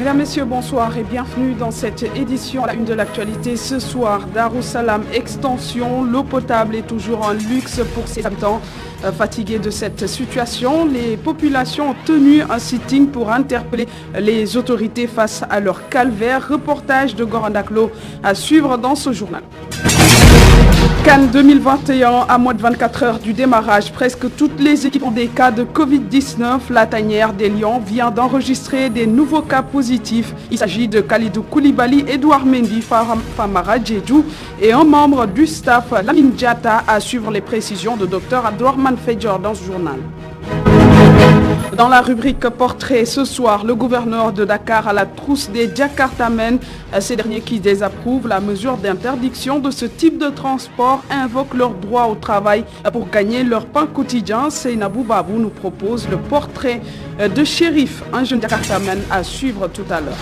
Mesdames, Messieurs, bonsoir et bienvenue dans cette édition à la une de l'actualité. Ce soir, Darussalam Extension, l'eau potable est toujours un luxe pour ses habitants. Fatigués de cette situation, les populations ont tenu un sitting pour interpeller les autorités face à leur calvaire. Reportage de Goran Daklo à suivre dans ce journal. Cannes 2021, à moins de 24 heures du démarrage, presque toutes les équipes ont des cas de Covid-19. La tanière des Lions vient d'enregistrer des nouveaux cas positifs. Il s'agit de Khalidou Koulibaly, Edouard Mendy, Famara Djedou et un membre du staff, Lamine Diatta, à suivre les précisions de Dr Abdourahmane Fedjor dans ce journal. Dans la rubrique portrait ce soir, le gouverneur de Dakar à la trousse des Djakartamen. Ces derniers qui désapprouvent la mesure d'interdiction de ce type de transport invoquent leur droit au travail pour gagner leur pain quotidien. Seynabou Babou nous propose le portrait de Chérif, un jeune Djakartamen à suivre tout à l'heure.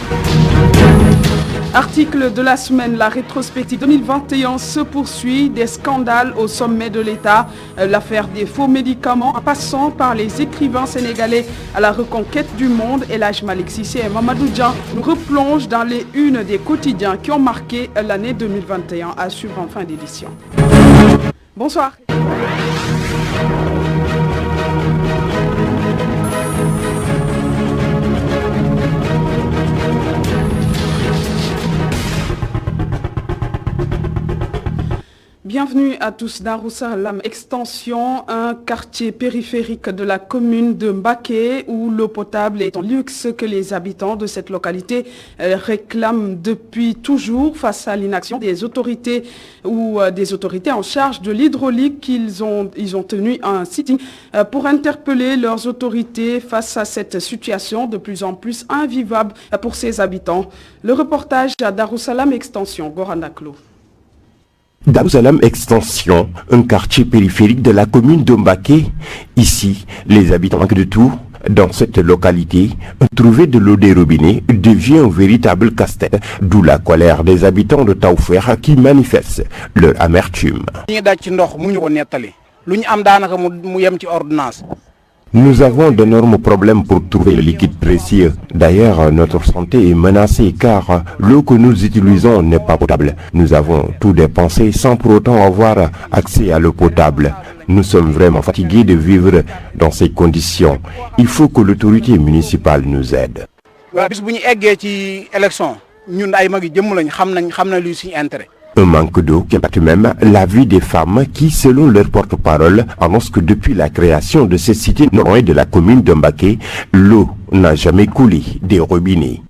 Article de la semaine, la rétrospective 2021 se poursuit, des scandales au sommet de l'État, l'affaire des faux médicaments en passant par les écrivains sénégalais à la reconquête du monde. Elhadji Malick Cissé et Mamadou Dia nous replongent dans les unes des quotidiens qui ont marqué l'année 2021 à suivre en fin d'édition. Bonsoir. Bienvenue à tous. Darussalam Extension, un quartier périphérique de la commune de Mbacké où l'eau potable est un luxe que les habitants de cette localité réclament depuis toujours face à l'inaction des autorités ou des autorités en charge de l'hydraulique. Ils ont tenu un sitting pour interpeller leurs autorités face à cette situation de plus en plus invivable pour ces habitants. Le reportage à Darussalam Extension, Goran Daklo. Darussalam Extension, un quartier périphérique de la commune de Mbacké. Ici, les habitants manquent de tout. Dans cette localité, trouver de l'eau des robinets devient un véritable casse-tête, d'où la colère des habitants de Taoufouer qui manifestent leur amertume. Nous avons d'énormes problèmes pour trouver le liquide précieux. D'ailleurs, notre santé est menacée car l'eau que nous utilisons n'est pas potable. Nous avons tout dépensé sans pour autant avoir accès à l'eau potable. Nous sommes vraiment fatigués de vivre dans ces conditions. Il faut que l'autorité municipale nous aide. Un manque d'eau qui impacte même la vie des femmes qui, selon leur porte-parole, annoncent que depuis la création de ces cités non loin de la commune de Mbacké, l'eau n'a jamais coulé des robinets.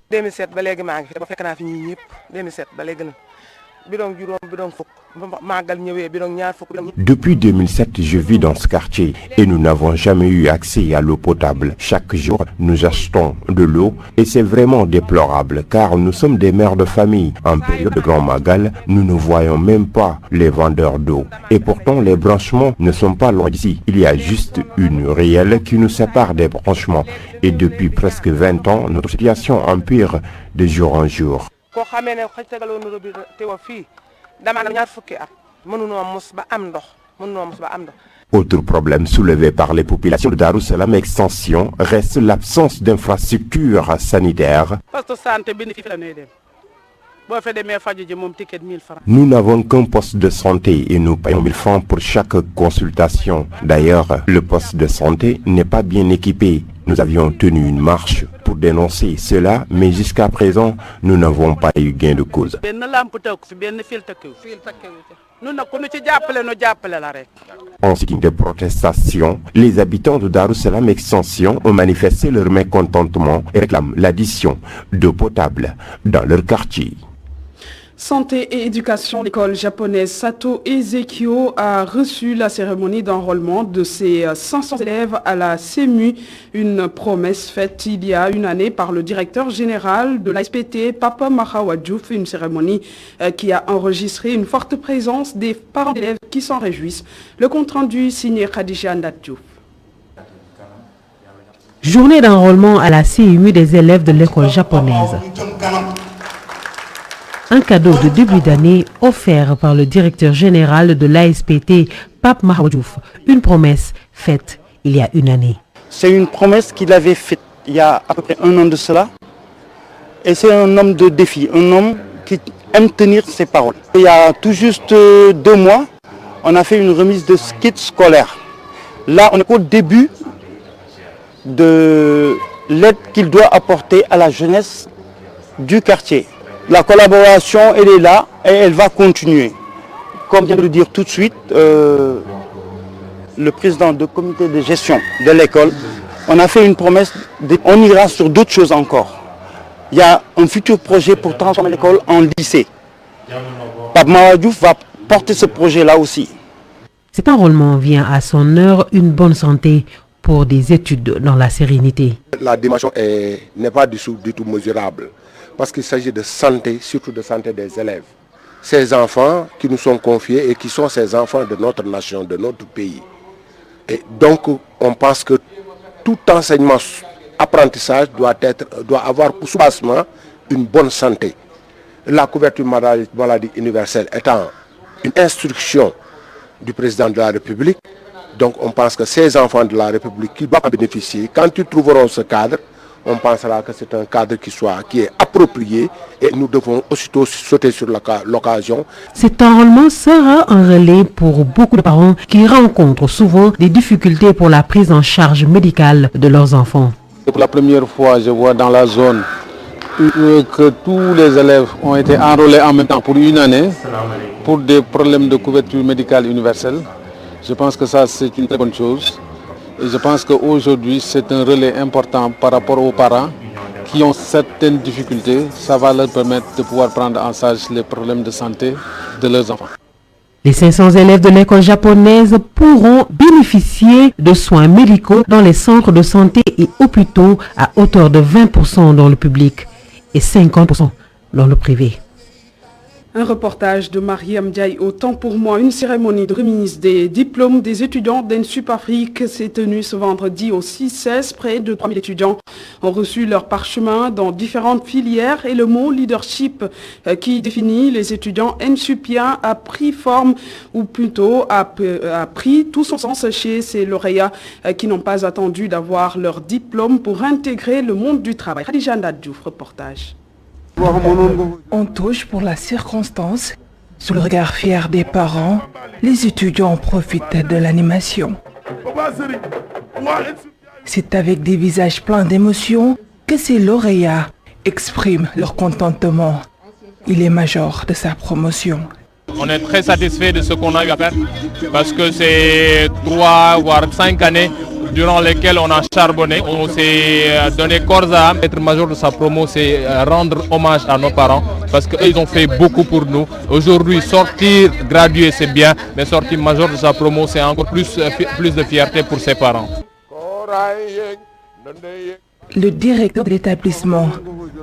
Depuis 2007, je vis dans ce quartier et nous n'avons jamais eu accès à l'eau potable. Chaque jour, nous achetons de l'eau et c'est vraiment déplorable car nous sommes des mères de famille. En période de grand magal, nous ne voyons même pas les vendeurs d'eau. Et pourtant, les branchements ne sont pas loin d'ici. Il y a juste une ruelle qui nous sépare des branchements. Et depuis presque 20 ans, notre situation empire de jour en jour. Autre problème soulevé par les populations de Darussalam Extension reste l'absence d'infrastructures sanitaires. Nous n'avons qu'un poste de santé et nous payons 1000 francs pour chaque consultation. D'ailleurs, le poste de santé n'est pas bien équipé. Nous avions tenu une marche pour dénoncer cela, mais jusqu'à présent, nous n'avons pas eu gain de cause. En signe de protestation, les habitants de Darussalam Extension ont manifesté leur mécontentement et réclament l'addition d'eau potable dans leur quartier. Santé et éducation, l'école japonaise Sato Ezekyo a reçu la cérémonie d'enrôlement de ses 500 élèves à la CEMU, une promesse faite il y a une année par le directeur général de l'ASPT, Papa Mahawa Diouf, une cérémonie qui a enregistré une forte présence des parents d'élèves qui s'en réjouissent. Le compte-rendu signé Khadija Ndatiouf. Journée d'enrôlement à la CEMU des élèves de l'école japonaise. Un cadeau de début d'année offert par le directeur général de l'ASPT, Pape Mahawa Diouf. Une promesse faite il y a une année. C'est une promesse qu'il avait faite il y a à peu près un an de cela. Et c'est un homme de défi, un homme qui aime tenir ses paroles. Il y a tout juste 2 mois, on a fait une remise de kits scolaires. Là, on est au début de l'aide qu'il doit apporter à la jeunesse du quartier. La collaboration, elle est là et elle va continuer. Comme vient de le dire tout de suite, le président du comité de gestion de l'école, on a fait une promesse, on ira sur d'autres choses encore. Il y a un futur projet pour transformer l'école en lycée. Pape Mahawa Diouf va porter ce projet-là aussi. Cet enrôlement vient à son heure, une bonne santé pour des études dans la sérénité. La dimension n'est pas du tout mesurable parce qu'il s'agit de santé, surtout de santé des élèves. Ces enfants qui nous sont confiés et qui sont ces enfants de notre nation, de notre pays. Et donc on pense que tout enseignement, apprentissage doit avoir pour soubassement une bonne santé. La couverture maladie universelle étant une instruction du président de la République, donc on pense que ces enfants de la République qui doivent en bénéficier, quand ils trouveront ce cadre, on pensera que c'est un cadre qui est approprié et nous devons aussitôt sauter sur l'occasion. Cet enrôlement sera un relais pour beaucoup de parents qui rencontrent souvent des difficultés pour la prise en charge médicale de leurs enfants. Pour la première fois, je vois dans la zone que tous les élèves ont été enrôlés en même temps pour une année pour des problèmes de couverture médicale universelle. Je pense que ça, c'est une très bonne chose. Et je pense qu'aujourd'hui, c'est un relais important par rapport aux parents qui ont certaines difficultés. Ça va leur permettre de pouvoir prendre en charge les problèmes de santé de leurs enfants. Les 500 élèves de l'école japonaise pourront bénéficier de soins médicaux dans les centres de santé et hôpitaux à hauteur de 20% dans le public et 50% dans le privé. Un reportage de Mariam Diaye. Autant pour moi, une cérémonie de remise des diplômes des étudiants d'ENSUP Afrique s'est tenue ce vendredi au 6-16. Près de 3000 étudiants ont reçu leur parchemin dans différentes filières et le mot leadership qui définit les étudiants ENSUPiens a pris forme ou plutôt a pris tout son sens chez ces lauréats qui n'ont pas attendu d'avoir leur diplôme pour intégrer le monde du travail. Khadija Ndadjouf, reportage. On touche pour la circonstance. Sous le regard fier des parents, les étudiants profitent de l'animation. C'est avec des visages pleins d'émotions que ces lauréats expriment leur contentement. Il est major de sa promotion. On est très satisfait de ce qu'on a eu à faire parce que c'est 3 voire 5 années durant lesquelles on a charbonné, on s'est donné corps à âme. Être major de sa promo, c'est rendre hommage à nos parents parce qu'ils ont fait beaucoup pour nous. Aujourd'hui, sortir gradué, c'est bien, mais sortir major de sa promo, c'est encore plus de fierté pour ses parents. Le directeur de l'établissement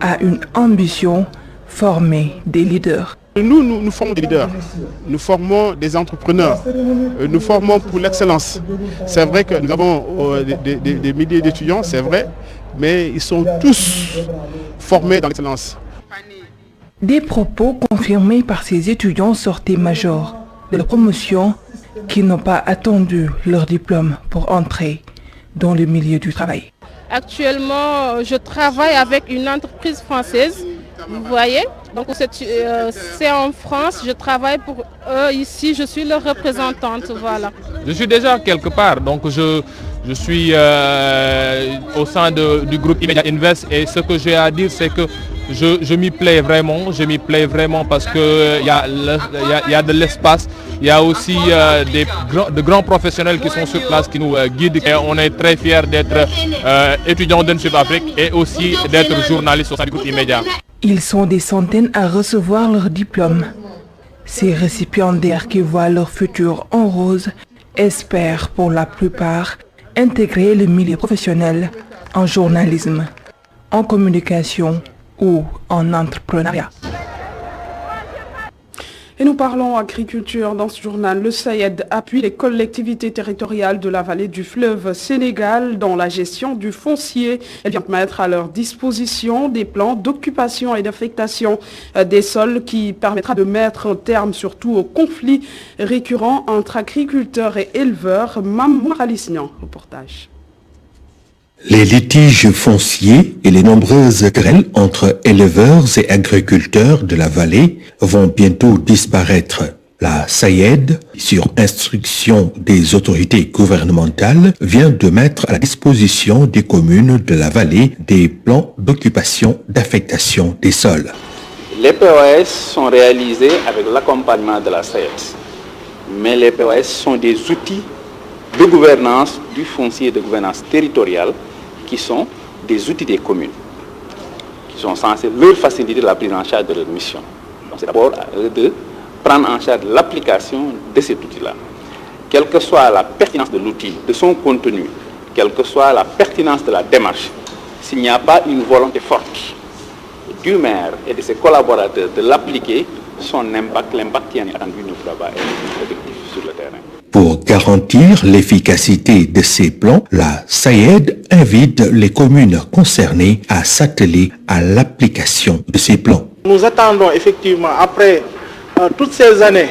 a une ambition, former des leaders. Nous formons des leaders, nous formons des entrepreneurs, nous formons pour l'excellence. C'est vrai que nous avons des milliers d'étudiants, c'est vrai, mais ils sont tous formés dans l'excellence. Des propos confirmés par ces étudiants sortis majors de la promotion qui n'ont pas attendu leur diplôme pour entrer dans le milieu du travail. Actuellement, je travaille avec une entreprise française, vous voyez. Donc c'est en France, je travaille pour eux ici, je suis leur représentante, voilà. Je suis déjà quelque part, donc je suis au sein du groupe Immedia Invest et ce que j'ai à dire c'est que je m'y plais vraiment parce qu'il y a de l'espace, il y a aussi de grands professionnels qui sont sur place, qui nous guident. Et on est très fiers d'être étudiants d'ENSUP Afrique et aussi d'être journalistes au sein du groupe Immedia. Ils sont des centaines à recevoir leur diplôme. Ces récipiendaires qui voient leur futur en rose espèrent pour la plupart intégrer le milieu professionnel en journalisme, en communication ou en entrepreneuriat. Et nous parlons agriculture dans ce journal. Le SAED appuie les collectivités territoriales de la vallée du fleuve Sénégal dans la gestion du foncier. Elle vient mettre à leur disposition des plans d'occupation et d'affectation des sols qui permettra de mettre un terme surtout aux conflits récurrents entre agriculteurs et éleveurs. Mam Moralisnian, reportage. Les litiges fonciers et les nombreuses querelles entre éleveurs et agriculteurs de la vallée vont bientôt disparaître. La SAED, sur instruction des autorités gouvernementales, vient de mettre à la disposition des communes de la vallée des plans d'occupation d'affectation des sols. Les POS sont réalisés avec l'accompagnement de la SAED, mais les POS sont des outils de gouvernance du foncier, de gouvernance territoriale, qui sont des outils des communes, qui sont censés leur faciliter la prise en charge de leur mission. Donc c'est d'abord à eux de prendre en charge l'application de cet outil-là. Quelle que soit la pertinence de l'outil, de son contenu, quelle que soit la pertinence de la démarche, s'il n'y a pas une volonté forte du maire et de ses collaborateurs de l'appliquer, l'impact qui en est attendu ne pourra pas être effectif sur le terrain. Pour garantir l'efficacité de ces plans, la SAED invite les communes concernées à s'atteler à l'application de ces plans. Nous attendons effectivement, après toutes ces années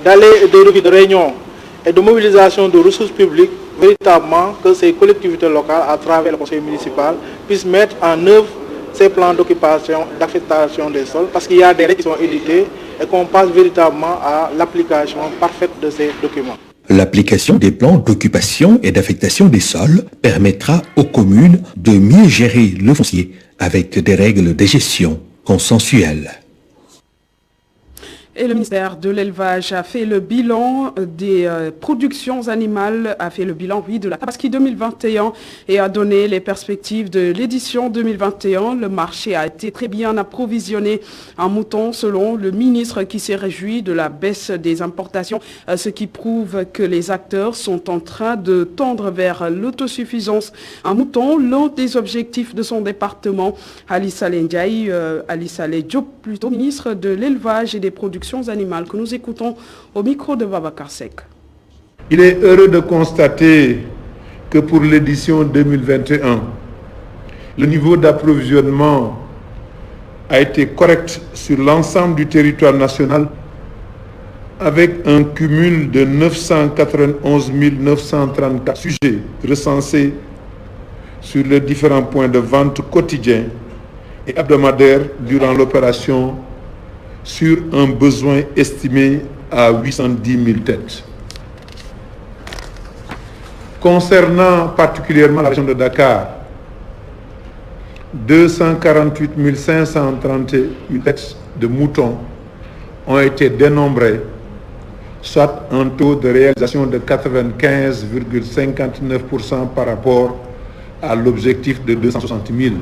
d'aller de réunions et de mobilisation de ressources publiques, véritablement que ces collectivités locales, à travers le conseil municipal, puissent mettre en œuvre ces plans d'occupation, d'affectation des sols, parce qu'il y a des règles qui sont éditées et qu'on passe véritablement à l'application parfaite de ces documents. L'application des plans d'occupation et d'affectation des sols permettra aux communes de mieux gérer le foncier avec des règles de gestion consensuelles. Et le ministère de l'Élevage a fait le bilan des productions animales, de la Tabaski 2021 et a donné les perspectives de l'édition 2021. Le marché a été très bien approvisionné en moutons selon le ministre qui s'est réjoui de la baisse des importations, ce qui prouve que les acteurs sont en train de tendre vers l'autosuffisance en moutons. L'un des objectifs de son département, Ali Saleh Diop, ministre de l'Élevage et des productions animales, que nous écoutons au micro de Babacar Seck. Il est heureux de constater que pour l'édition 2021, le niveau d'approvisionnement a été correct sur l'ensemble du territoire national avec un cumul de 991 934 sujets recensés sur les différents points de vente quotidiens et hebdomadaires durant l'opération, sur un besoin estimé à 810 000 têtes. Concernant particulièrement la région de Dakar, 248 538 têtes de moutons ont été dénombrées, soit un taux de réalisation de 95,59% par rapport à l'objectif de 260 000.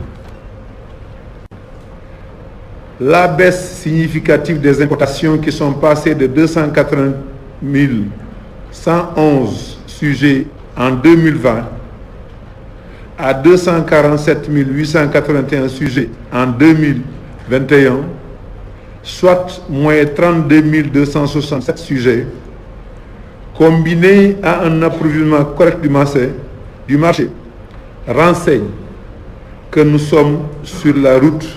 La baisse significative des importations qui sont passées de 280 111 sujets en 2020 à 247 881 sujets en 2021, soit moins 32 267 sujets, combinés à un approvisionnement correct du marché, renseigne que nous sommes sur la route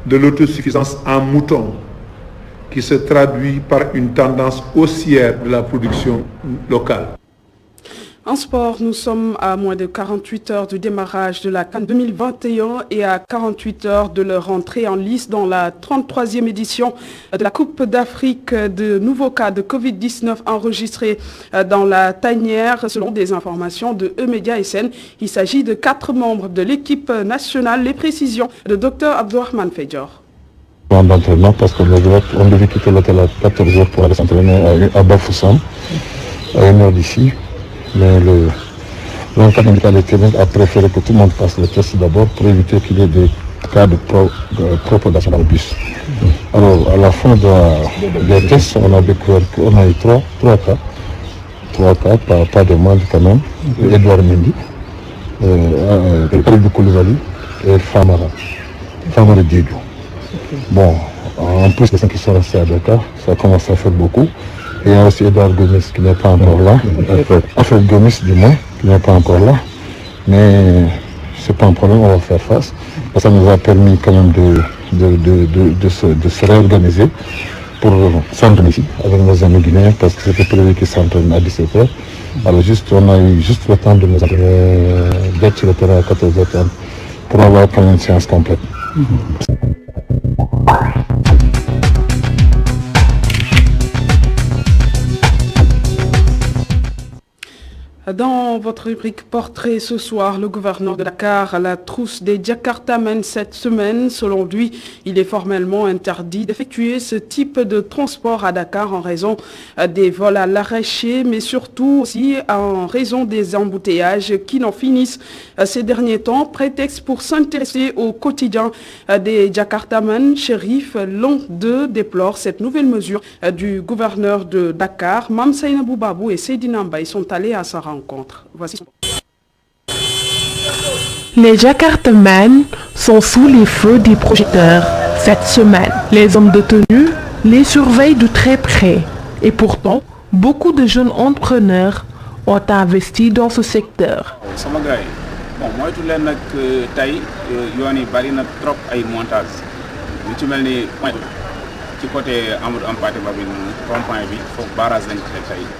de l'autosuffisance en moutons, qui se traduit par une tendance haussière de la production locale. En sport, nous sommes à moins de 48 heures du démarrage de la CAN 2021 et à 48 heures de leur entrée en lice dans la 33e édition de la Coupe d'Afrique. De nouveaux cas de Covid-19 enregistrés dans la tanière. Selon des informations de E-Média SN, il s'agit de 4 membres de l'équipe nationale. Les précisions de Dr Abdourahmane Fedjor. D'entraînement parce qu'on devait quitter l'hôtel à 14h pour aller s'entraîner à Bafoussam, à 1h d'ici. Mais l'encadre médical a préféré que tout le monde passe le test d'abord pour éviter qu'il y ait des cas de propagation dans le bus. Alors, à la fin des tests, on a découvert qu'on a eu trois cas. 3 cas, pas de moindre quand même. Edouard Mendy, Kalidou Koulibaly et Famara Diédhiou. Bon, en plus des 5 qui sont restés à Dakar, ça commence à faire beaucoup. Et il y a aussi Edouard Gomis qui n'est pas encore là. Enfin, Gomis du moins, qui n'est pas encore là. Mais c'est pas un problème, on va faire face. Ça nous a permis quand même de se réorganiser pour s'entraîner ici avec nos amis guinéens parce que c'était prévu qu'ils s'entraînent à 17h. Alors on a eu juste le temps de nous entraîner d'être sur le terrain à 14h30 pour avoir prendre une séance complète. Dans votre rubrique portrait ce soir, le gouverneur de Dakar à la trousse des Jakartamen cette semaine. Selon lui, il est formellement interdit d'effectuer ce type de transport à Dakar en raison des vols à l'arraché, mais surtout aussi en raison des embouteillages qui n'en finissent ces derniers temps. Prétexte pour s'intéresser au quotidien des Jakartamen. Chérif, l'un d'eux, déplore cette nouvelle mesure du gouverneur de Dakar. Mam Sainabou Babou et Seydina Mbaye sont allés à sa rencontre. Voici. Les Jakartamen sont sous les feux des projecteurs cette semaine. Les hommes de tenue les surveillent de très près. Et pourtant, beaucoup de jeunes entrepreneurs ont investi dans ce secteur. Bon, moi, tout le monde taille, il y a trop de montage.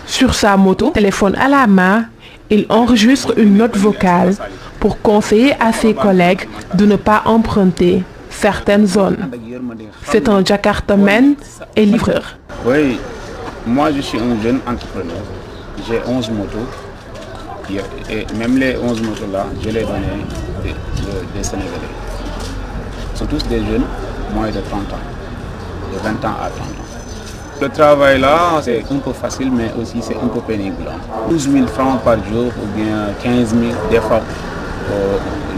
Sur sa moto, téléphone à la main, il enregistre une note vocale pour conseiller à ses collègues de ne pas emprunter certaines zones. C'est un Jakartamen et livreur. Oui, moi je suis un jeune entrepreneur. J'ai 11 motos. Et même les 11 motos là, je les donne des Sénégalais. Ils sont tous des jeunes, moins de 30 ans. De 20 ans à 30 ans. Le travail là, c'est un peu facile, mais aussi c'est un peu pénible. 12 000 francs par jour ou bien 15 000, des fois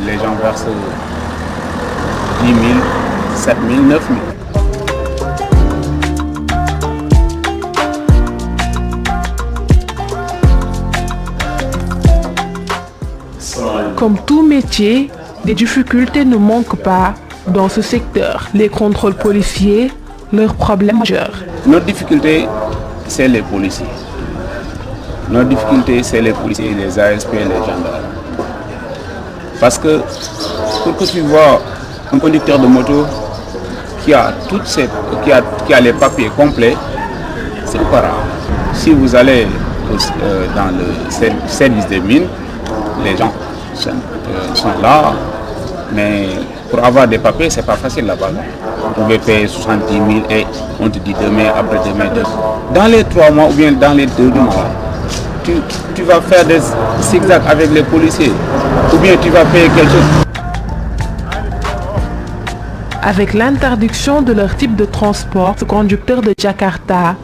les gens versent 10 000, 7 000, 9 000. Comme tout métier, des difficultés ne manquent pas dans ce secteur. Les contrôles policiers, leur problème majeur. Notre difficulté, c'est les policiers. Notre difficulté, c'est les policiers, les ASP et les gendarmes. Parce que pour que tu vois un conducteur de moto qui a les papiers complets, c'est pas rare. Si vous allez dans le service des mines, les gens sont là, mais pour avoir des papiers, c'est pas facile là-bas. Vous pouvez payer 70 000 et on te dit demain, après-demain. Dans les 3 mois ou bien dans les 2 mois, tu vas faire des zigzags avec les policiers ou bien tu vas payer quelque chose. Avec l'interdiction de leur type de transport, ce conducteur de Jakarta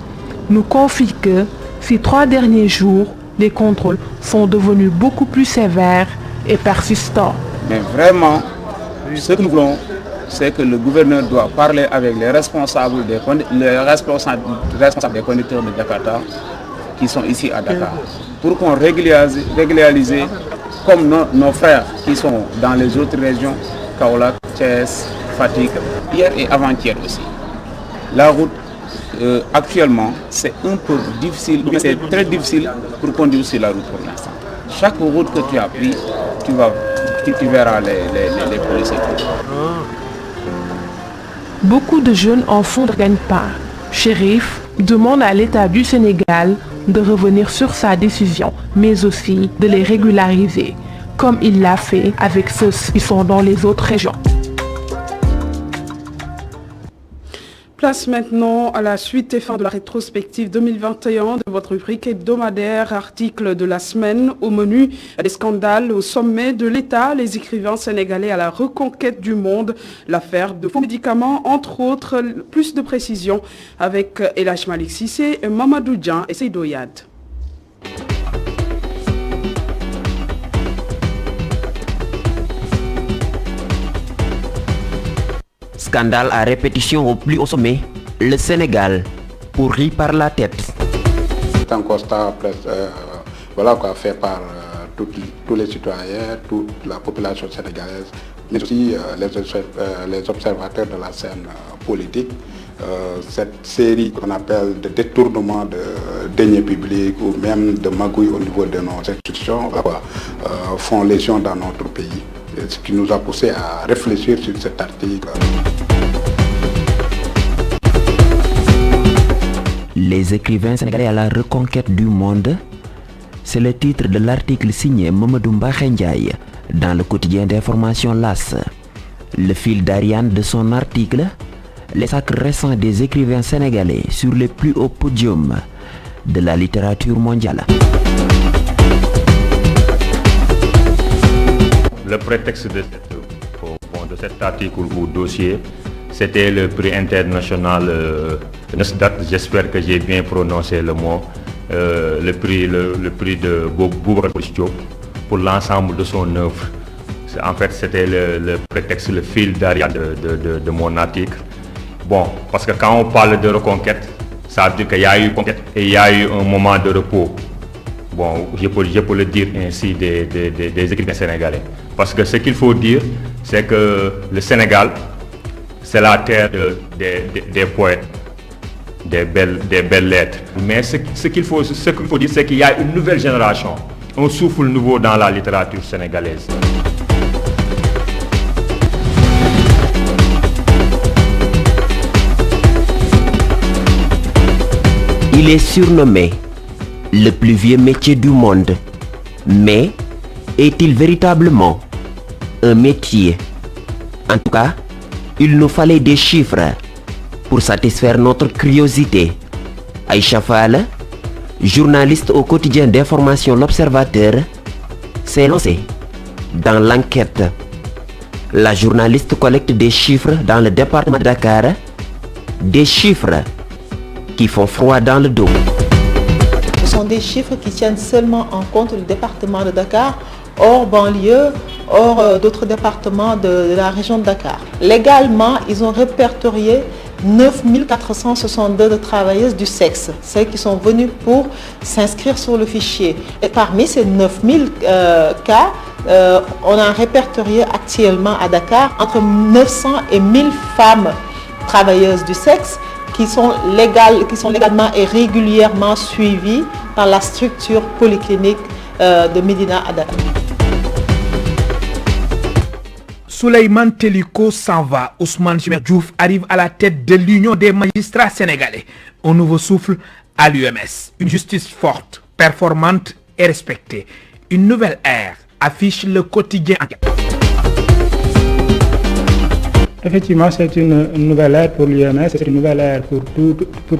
nous confie que ces 3 derniers jours, les contrôles sont devenus beaucoup plus sévères et persistants. Mais vraiment, ce que nous voulons, c'est que le gouverneur doit parler avec les responsables des conducteurs de Jakarta qui sont ici à Dakar pour qu'on régularise comme nos frères qui sont dans les autres régions, Kaolack, Thiès, Fatick, hier et avant-hier aussi. La route actuellement c'est un peu difficile, c'est très difficile pour conduire sur la route pour l'instant. Chaque route que tu as pris, tu verras les policiers. Beaucoup de jeunes enfants ne gagnent pas. Chérif demande à l'État du Sénégal de revenir sur sa décision, mais aussi de les régulariser, comme il l'a fait avec ceux qui sont dans les autres régions. Place maintenant à la suite et fin de la rétrospective 2021 de votre rubrique hebdomadaire article de la semaine. Au menu, des scandales au sommet de l'État, les écrivains sénégalais à la reconquête du monde, l'affaire de faux médicaments, entre autres. Plus de précisions avec El Hadj Malick Cissé, Mamadou Dian et Seydou Yad. Scandale à répétition au plus haut sommet, le Sénégal pourri par la tête. C'est un constat fait par tous les citoyens, toute la population sénégalaise, mais aussi les observateurs de la scène politique. Cette série qu'on appelle de détournement de deniers publics ou même de magouilles au niveau de nos institutions font légion dans notre pays. Ce qui nous a poussé à réfléchir sur cet article. Les écrivains sénégalais à la reconquête du monde, c'est le titre de l'article signé Mamadou Mbaye Ndiaye Dans le quotidien d'information LAS, le fil d'Ariane de son article, les sacres récents des écrivains sénégalais sur les plus hauts podiums de la littérature mondiale. Le prétexte de cet article ou dossier, c'était le prix international Nesdat, j'espère que j'ai bien prononcé le mot, le prix de Boubacar Diop pour l'ensemble de son œuvre. En fait, c'était le prétexte, le fil d'Ariane de mon article. Bon, parce que quand on parle de reconquête, ça veut dire qu'il y a eu conquête et il y a eu un moment de repos. Bon, je peux le dire ainsi des écrivains sénégalais. Parce que ce qu'il faut dire, c'est que le Sénégal, c'est la terre des poètes, des belles lettres. Mais ce qu'il faut dire, c'est qu'il y a une nouvelle génération, un souffle nouveau dans la littérature sénégalaise. Il est surnommé le plus vieux métier du monde. Mais est-il véritablement un métier? En tout cas, il nous fallait des chiffres pour satisfaire notre curiosité. Aïcha Fall, journaliste au quotidien d'information L'Observateur, s'est lancée dans l'enquête. La journaliste collecte des chiffres dans le département de Dakar, des chiffres qui font froid dans le dos. Ce sont des chiffres qui tiennent seulement en compte le département de Dakar, hors banlieue, hors d'autres départements de la région de Dakar. Légalement, ils ont répertorié 9462 de travailleuses du sexe, celles qui sont venues pour s'inscrire sur le fichier. Et parmi ces 9000 cas, on a répertorié actuellement à Dakar entre 900 et 1000 femmes travailleuses du sexe qui sont légalement et régulièrement suivies par la structure polyclinique de Médina à Dakar. Souleymane Teliko s'en va. Ousmane Chimère Diouf arrive à la tête de l'Union des magistrats sénégalais. Un nouveau souffle à l'UMS. Une justice forte, performante et respectée. Une nouvelle ère affiche le quotidien. Effectivement, c'est une nouvelle ère pour l'UMS, c'est une nouvelle ère pour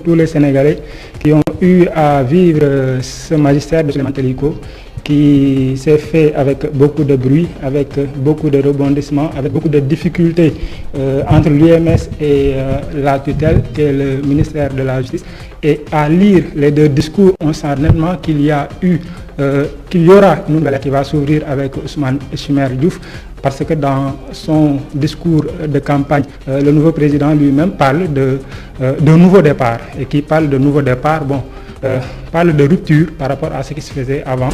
tous les Sénégalais qui ont eu à vivre ce magistère de Souleymane Teliko, qui s'est fait avec beaucoup de bruit, avec beaucoup de rebondissements, avec beaucoup de difficultés entre l'UMS et la tutelle, qui est le ministère de la Justice. Et à lire les deux discours, on sent nettement qu'il y aura une nouvelle ère qui va s'ouvrir avec Ousmane Chimère Diouf, parce que dans son discours de campagne, le nouveau président lui-même parle de nouveau départ. Et qui parle de nouveau départ, parle de rupture par rapport à ce qui se faisait avant.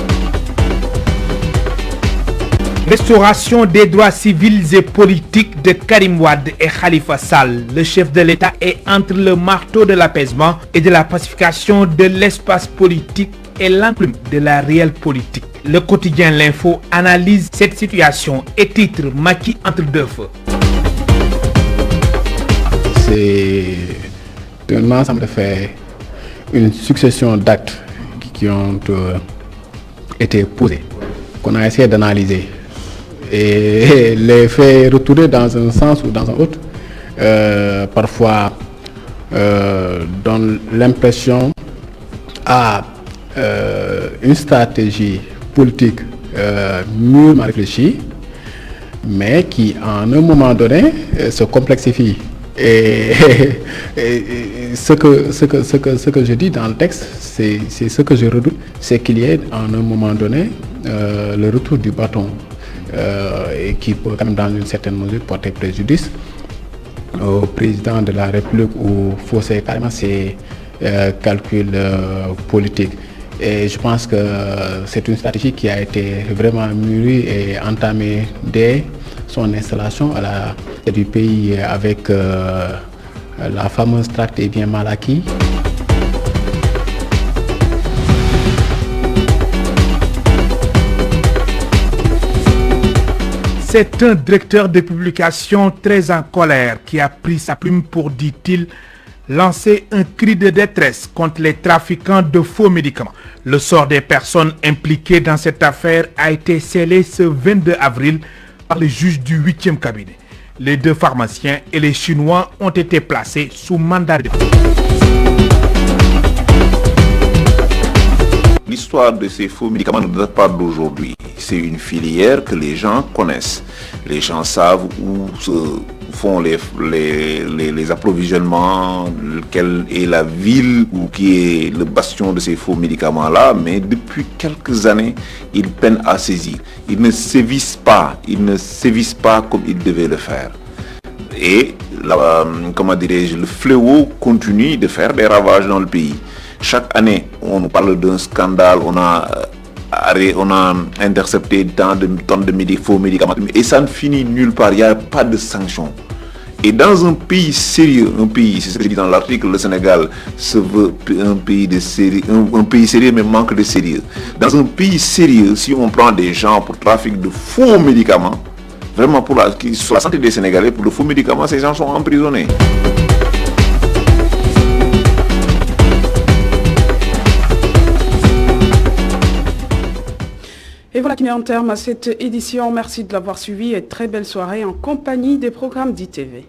Restauration des droits civils et politiques de Karim Wade et Khalifa Sall. Le chef de l'État est entre le marteau de l'apaisement et de la pacification de l'espace politique et l'enclume de la réelle politique. Le quotidien L'Info analyse cette situation et titre Macky entre deux feux. C'est un ensemble de faits, une succession d'actes qui ont été posés, qu'on a essayé d'analyser. Et les faits retournés dans un sens ou dans un autre, parfois donnent l'impression à une stratégie politique mûrement réfléchie, mais qui, en un moment donné, se complexifie. Et ce que je dis dans le texte, c'est ce que je redoute, c'est qu'il y ait, en un moment donné, le retour du bâton, et qui peut, quand même, dans une certaine mesure, porter préjudice au président de la République ou fausser carrément ses calculs politiques. Et je pense que c'est une stratégie qui a été vraiment mûrie et entamée dès son installation à la tête du pays avec la fameuse traque des biens mal acquis. C'est un directeur de publication très en colère qui a pris sa plume pour, dit-il, lancé un cri de détresse contre les trafiquants de faux médicaments. Le sort des personnes impliquées dans cette affaire a été scellé ce 22 avril par le juge du 8e cabinet. Les 2 pharmaciens et les Chinois ont été placés sous mandat de dépôt. L'histoire de ces faux médicaments ne date pas d'aujourd'hui. C'est une filière que les gens connaissent. Les gens savent où se font les approvisionnements, quelle est la ville ou qui est le bastion de ces faux médicaments-là, mais depuis quelques années, ils peinent à saisir. Ils ne sévissent pas comme ils devaient le faire. Et le fléau continue de faire des ravages dans le pays. Chaque année, on nous parle d'un scandale, on a intercepté tant de tonnes de faux médicaments, et ça ne finit nulle part, il n'y a pas de sanctions. Et dans un pays sérieux, c'est ce que je dis dans l'article, le Sénégal se veut un pays sérieux mais manque de sérieux. Dans un pays sérieux, si on prend des gens pour trafic de faux médicaments, vraiment sur la santé des Sénégalais, pour de faux médicaments, ces gens sont emprisonnés. Et voilà qui met un terme à cette édition. Merci de l'avoir suivi et très belle soirée en compagnie des programmes d'ITV.